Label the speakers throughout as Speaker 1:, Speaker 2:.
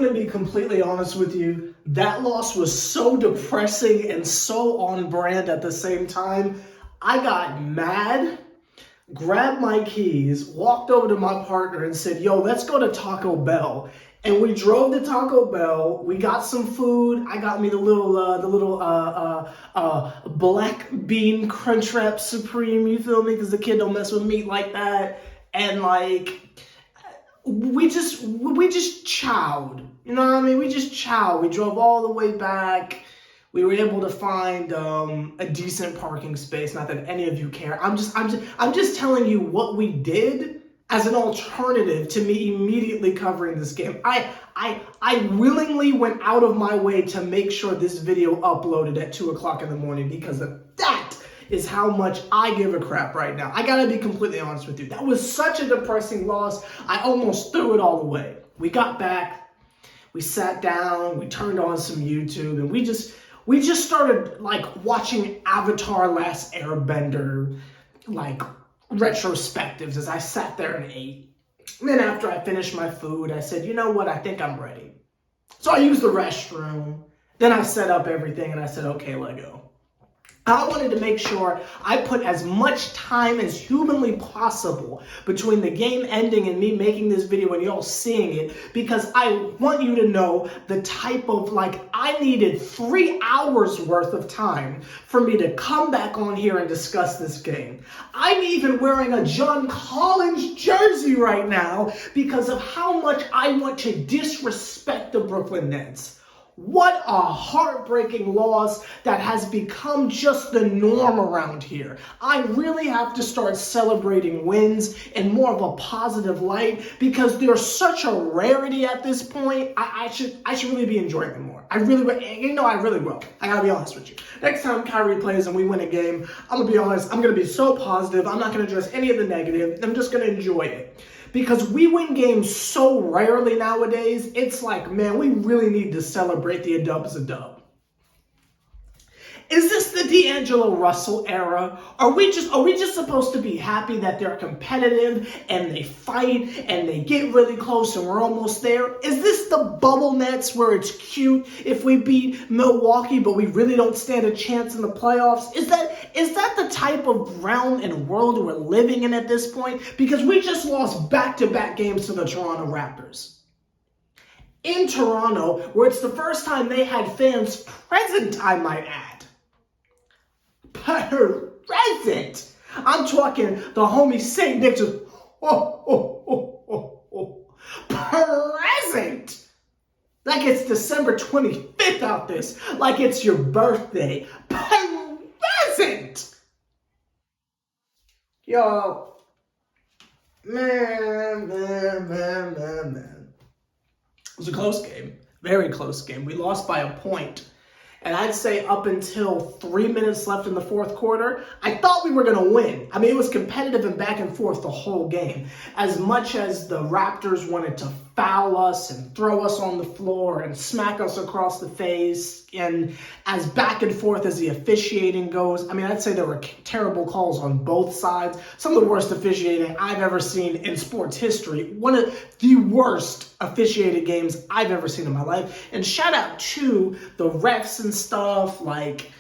Speaker 1: I'm gonna be completely honest with you. That loss was so depressing and so on brand at the same time. I got mad, grabbed my keys, walked over to my partner and said, yo, let's go to Taco Bell. And we drove to Taco Bell. We got some food. I got me the little black bean Crunchwrap Supreme. You feel me? Because the kid don't mess with meat like that. And like, we just chowed. You know what I mean? We just chowed. We drove all the way back. We were able to find a decent parking space. Not that any of you care. I'm just telling you what we did as an alternative to me immediately covering this game. I willingly went out of my way to make sure this video uploaded at 2 o'clock in the morning because of that is how much I give a crap right now. I gotta be completely honest with you. That was such a depressing loss. I almost threw it all away. We got back, we sat down, we turned on some YouTube, and we just started like watching Avatar Last Airbender, like retrospectives as I sat there and ate. And then after I finished my food, I said, you know what, I think I'm ready. So I used the restroom, then I set up everything and I said, okay, let go. I wanted to make sure I put as much time as humanly possible between the game ending and me making this video and y'all seeing it, because I want you to know the type of, like, I needed 3 hours worth of time for me to come back on here and discuss this game. I'm even wearing a John Collins jersey right now because of how much I want to disrespect the Brooklyn Nets. What a heartbreaking loss that has become just the norm around here. I really have to start celebrating wins in more of a positive light because they're such a rarity at this point. I should really be enjoying them more. I really will. I really will. I gotta be honest with you. Next time Kyrie plays and we win a game, I'm gonna be honest, I'm gonna be so positive. I'm not gonna address any of the negative. I'm just gonna enjoy it. Because we win games so rarely nowadays, it's like, man, we really need to celebrate the dub as a dub. Is this the D'Angelo Russell era? Are we just supposed to be happy that they're competitive and they fight and they get really close and we're almost there? Is this the bubble Nets where it's cute if we beat Milwaukee but we really don't stand a chance in the playoffs? Is that the type of realm and world we're living in at this point? Because we just lost back-to-back games to the Toronto Raptors. In Toronto, where it's the first time they had fans present, I might add. Present. I'm talking the homie St. Nick's present. Like it's December 25th out this. Like it's your birthday. Present. Yo. Man. It was a close game. Very close game. We lost by a point. And I'd say up until 3 minutes left in the fourth quarter, I thought we were going to win. I mean, it was competitive and back and forth the whole game. As much as the Raptors wanted to foul us and throw us on the floor and smack us across the face, and as back and forth as the officiating goes, I mean, I'd say there were terrible calls on both sides. Some of the worst officiating I've ever seen in sports history. One of the worst officiated games I've ever seen in my life. And shout out to the refs and stuff. Like,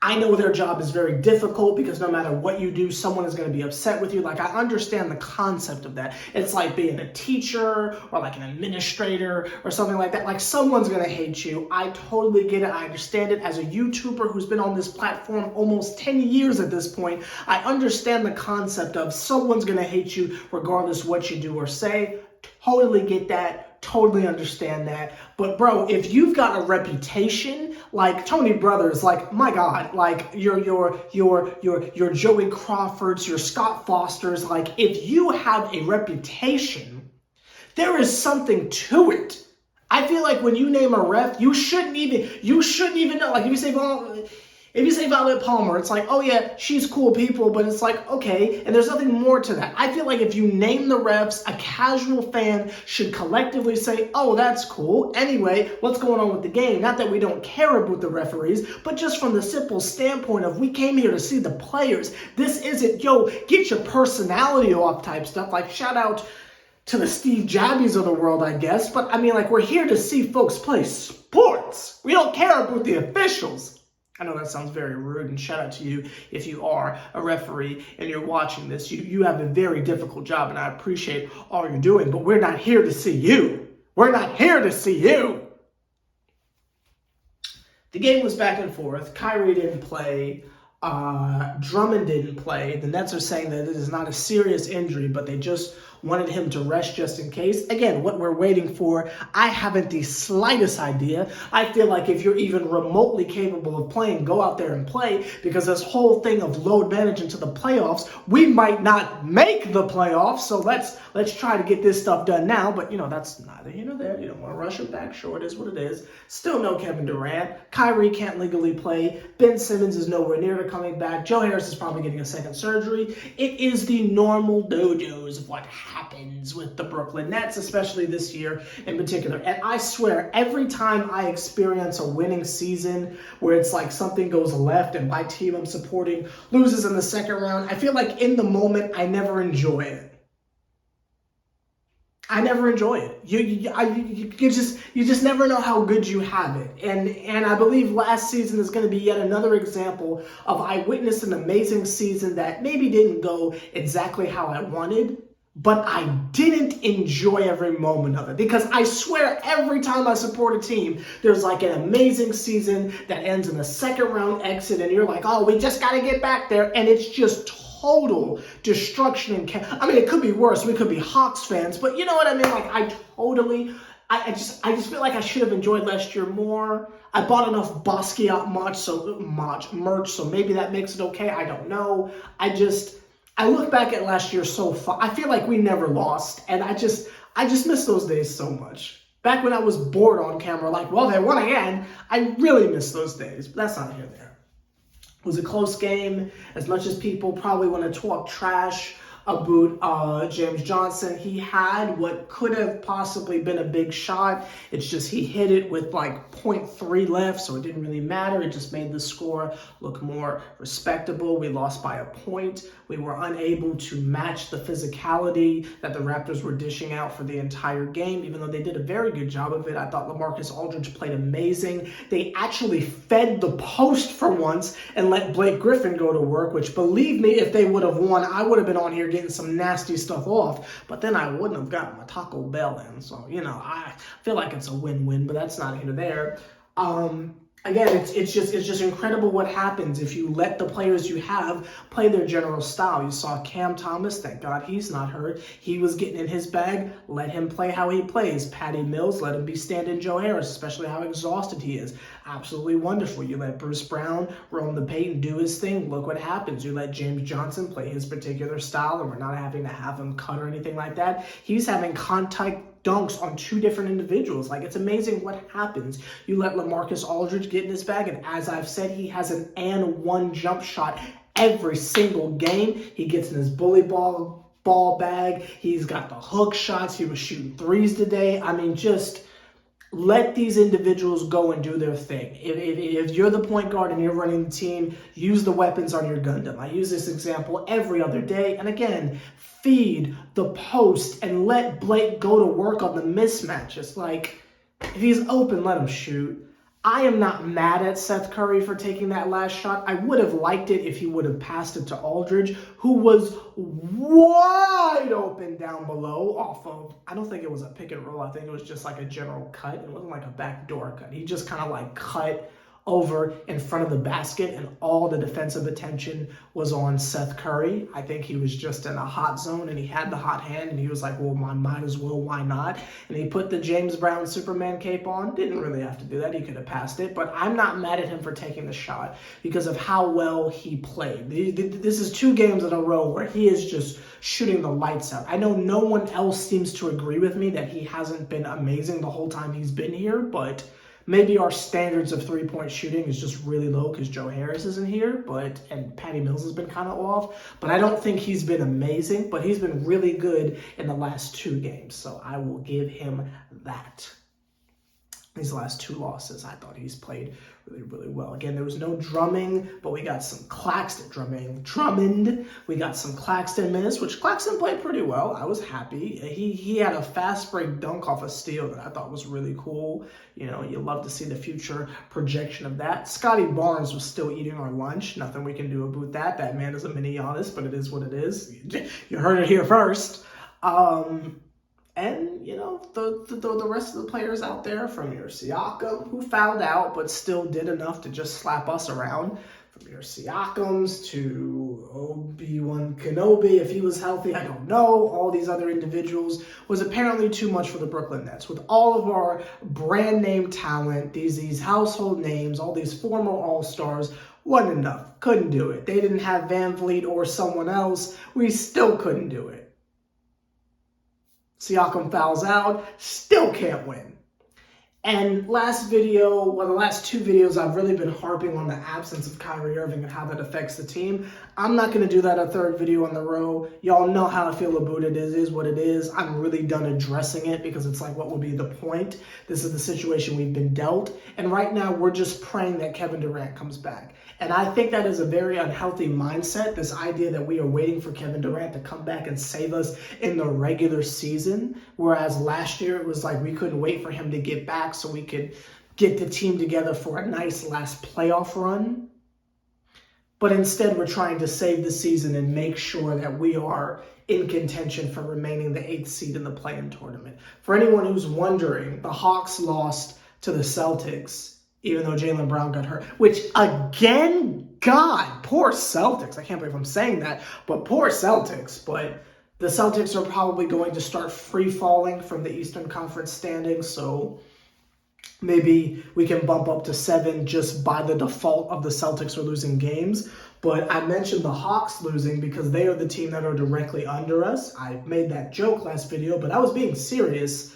Speaker 1: I know their job is very difficult because no matter what you do, someone is going to be upset with you. Like, I understand the concept of that. It's like being a teacher or like an administrator or something like that. Like, someone's going to hate you. I totally get it. I understand it. As a YouTuber who's been on this platform almost 10 years at this point, I understand the concept of someone's going to hate you regardless what you do or say. Totally get that. Totally understand that. But bro, if you've got a reputation like Tony Brothers, like, my God, like your Joey Crawfords, your Scott Fosters, like, if you have a reputation, there is something to it. I feel like when you name a ref, you shouldn't even know. Like, if you say Violet Palmer, it's like, oh yeah, she's cool people, but it's like, okay, and there's nothing more to that. I feel like if you name the refs, a casual fan should collectively say, oh, that's cool. Anyway, what's going on with the game? Not that we don't care about the referees, but just from the simple standpoint of we came here to see the players. This isn't, yo, get your personality off type stuff. Like, shout out to the Steve Jabbies of the world, I guess. But I mean, like, we're here to see folks play sports. We don't care about the officials. I know that sounds very rude, and shout out to you if you are a referee and you're watching this. You have a very difficult job, and I appreciate all you're doing, but we're not here to see you. We're not here to see you. The game was back and forth. Kyrie didn't play. Drummond didn't play. The Nets are saying that it is not a serious injury, but they just wanted him to rest just in case. Again, what we're waiting for, I haven't the slightest idea. I feel like if you're even remotely capable of playing, go out there and play, because this whole thing of load managing to the playoffs, we might not make the playoffs, so let's try to get this stuff done now. But, that's neither here nor there. You don't want to rush it back. Sure, it is what it is. Still no Kevin Durant. Kyrie can't legally play. Ben Simmons is nowhere near to coming back. Joe Harris is probably getting a second surgery. It is the normal dojos of what happens with the Brooklyn Nets, especially this year in particular. And I swear, every time I experience a winning season where it's like something goes left and my team I'm supporting loses in the second round, I feel like in the moment I never enjoy it. I never enjoy it. You just never know how good you have it. And I believe last season is going to be yet another example of I witnessed an amazing season that maybe didn't go exactly how I wanted, but I didn't enjoy every moment of it. Because I swear every time I support a team, there's like an amazing season that ends in a second round exit and you're like, oh, we just got to get back there. And it's just total destruction and I mean, it could be worse. We could be Hawks fans, but you know what I mean? Like, I just feel like I should have enjoyed last year more. I bought enough Basquiat merch, so maybe that makes it okay. I don't know. I look back at last year so far. I feel like we never lost, and I just miss those days so much. Back when I was bored on camera, like, well, they won again. I really miss those days, but that's not here nor there. It was a close game. As much as people probably want to talk trash about James Johnson, he had what could have possibly been a big shot. It's just he hit it with like 0.3 left, so it didn't really matter. It just made the score look more respectable. We lost by a point. We were unable to match the physicality that the Raptors were dishing out for the entire game, even though they did a very good job of it. I thought LaMarcus Aldridge played amazing. They actually fed the post for once and let Blake Griffin go to work, which, believe me, if they would have won, I would have been on here getting some nasty stuff off, but then I wouldn't have gotten my Taco Bell in. So, I feel like it's a win-win, but that's not here or there. Again, it's just incredible what happens if you let the players you have play their general style. You saw Cam Thomas, thank God he's not hurt. He was getting in his bag. Let him play how he plays. Patty Mills, let him be stand-in Joe Harris, especially how exhausted he is. Absolutely wonderful. You let Bruce Brown roam the paint and do his thing. Look what happens. You let James Johnson play his particular style, and we're not having to have him cut or anything like that. He's having contact dunks on two different individuals. Like, it's amazing what happens. You let LaMarcus Aldridge get in his bag, and as I've said, he has an and one jump shot every single game. He gets in his bully ball bag. He's got the hook shots. He was shooting threes today. I mean, just let these individuals go and do their thing. If you're the point guard and you're running the team, use the weapons on your Gundam. I use this example every other day. And again, feed the post and let Blake go to work on the mismatches. Like, if he's open, let him shoot. I am not mad at Seth Curry for taking that last shot. I would have liked it if he would have passed it to Aldridge, who was wide open down below off of, I don't think it was a pick and roll. I think it was just like a general cut. It wasn't like a backdoor cut. He just kind of like cut over in front of the basket, and all the defensive attention was on Seth Curry. I think he was just in a hot zone, and he had the hot hand, and he was like, well, I might as well, why not? And he put the James Brown Superman cape on. Didn't really have to do that. He could have passed it, but I'm not mad at him for taking the shot because of how well he played. This is 2 games in a row where he is just shooting the lights out. I know no one else seems to agree with me that he hasn't been amazing the whole time he's been here, but maybe our standards of three-point shooting is just really low because Joe Harris isn't here, and Patty Mills has been kind of off. But I don't think he's been amazing, but he's been really good in the last 2 games. So I will give him that. these last 2 losses, I thought he's played really, really well. Again, there was no drumming, but we got some Drummond. We got some Claxton minutes, which Claxton played pretty well. I was happy. He had a fast break dunk off a steal that I thought was really cool. You know, you love to see the future projection of that. Scotty Barnes was still eating our lunch. Nothing we can do about that. That man is a mini Giannis, but it is what it is. You heard it here first. And, you know, the rest of the players out there, from your Siakam, who fouled out but still did enough to just slap us around, from your Siakams to Obi-Wan Kenobi, if he was healthy, I don't know, all these other individuals, was apparently too much for the Brooklyn Nets. With all of our brand name talent, these household names, all these former All-Stars, wasn't enough. Couldn't do it. They didn't have Van Vliet or someone else. We still couldn't do it. Siakam fouls out, still can't win. And last video, well, the last 2 videos, I've really been harping on the absence of Kyrie Irving and how that affects the team. I'm not going to do that a 3rd video in a row. Y'all know how I feel about it. It is what it is. I'm really done addressing it because it's like, what would be the point? This is the situation we've been dealt. And right now, we're just praying that Kevin Durant comes back. And I think that is a very unhealthy mindset, this idea that we are waiting for Kevin Durant to come back and save us in the regular season, whereas last year it was like we couldn't wait for him to get back so we could get the team together for a nice last playoff run. But instead, we're trying to save the season and make sure that we are in contention for remaining the 8th seed in the play-in tournament. For anyone who's wondering, the Hawks lost to the Celtics, even though Jaylen Brown got hurt, which, again, God, poor Celtics. I can't believe I'm saying that, but poor Celtics. But the Celtics are probably going to start free-falling from the Eastern Conference standings, so maybe we can bump up to 7 just by the default of the Celtics are losing games. But I mentioned the Hawks losing because they are the team that are directly under us. I made that joke last video, but I was being serious.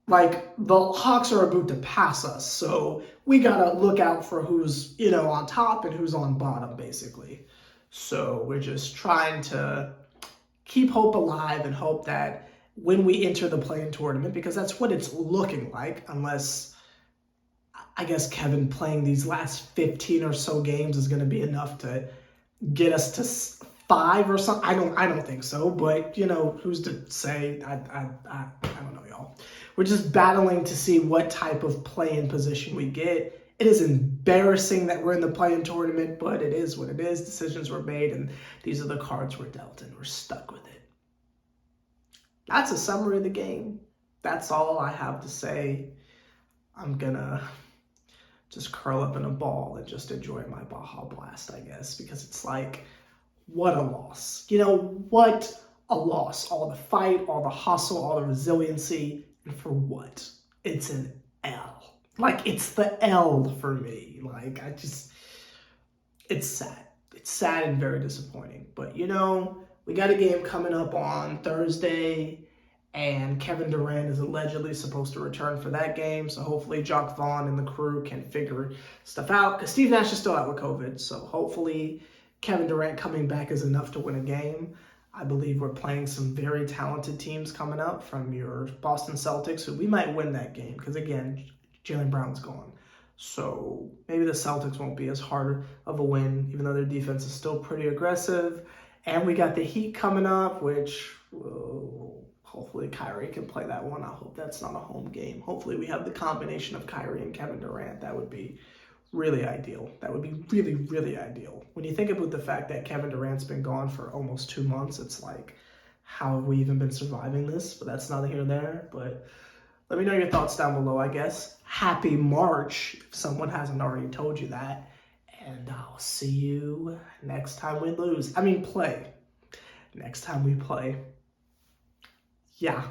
Speaker 1: Like, the Hawks are about to pass us, so we gotta look out for who's, you know, on top and who's on bottom, basically. So we're just trying to keep hope alive and hope that when we enter the play-in tournament, because that's what it's looking like, unless, I guess, Kevin playing these last 15 or so games is going to be enough to get us to 5 or something. I don't think so, but, you know, who's to say? I don't know, y'all. We're just battling to see what type of play-in position we get. It is embarrassing that we're in the play-in tournament, but it is what it is. Decisions were made, and these are the cards we're dealt, and we're stuck with it. That's a summary of the game. That's all I have to say. I'm gonna just curl up in a ball and just enjoy my Baja Blast, I guess, because it's like, what a loss. You know, what a loss. All the fight, all the hustle, all the resiliency, and for what? It's an L. Like, it's the L for me. Like, it's sad. It's sad and very disappointing. But, you know, we got a game coming up on Thursday, and Kevin Durant is allegedly supposed to return for that game. So hopefully Jacques Vaughn and the crew can figure stuff out, because Steve Nash is still out with COVID. So hopefully Kevin Durant coming back is enough to win a game. I believe we're playing some very talented teams coming up, from your Boston Celtics, who we might win that game because, again, Jaylen Brown's gone. So maybe the Celtics won't be as hard of a win, even though their defense is still pretty aggressive. And we got the Heat coming up, which hopefully Kyrie can play that one. I hope that's not a home game. Hopefully we have the combination of Kyrie and Kevin Durant. That would be really ideal. That would be really, really ideal. When you think about the fact that Kevin Durant's been gone for almost 2 months, it's like, how have we even been surviving this? But that's neither here nor there. But let me know your thoughts down below, I guess. Happy March, if someone hasn't already told you that. And I'll see you next time we play. Next time we play. Yeah.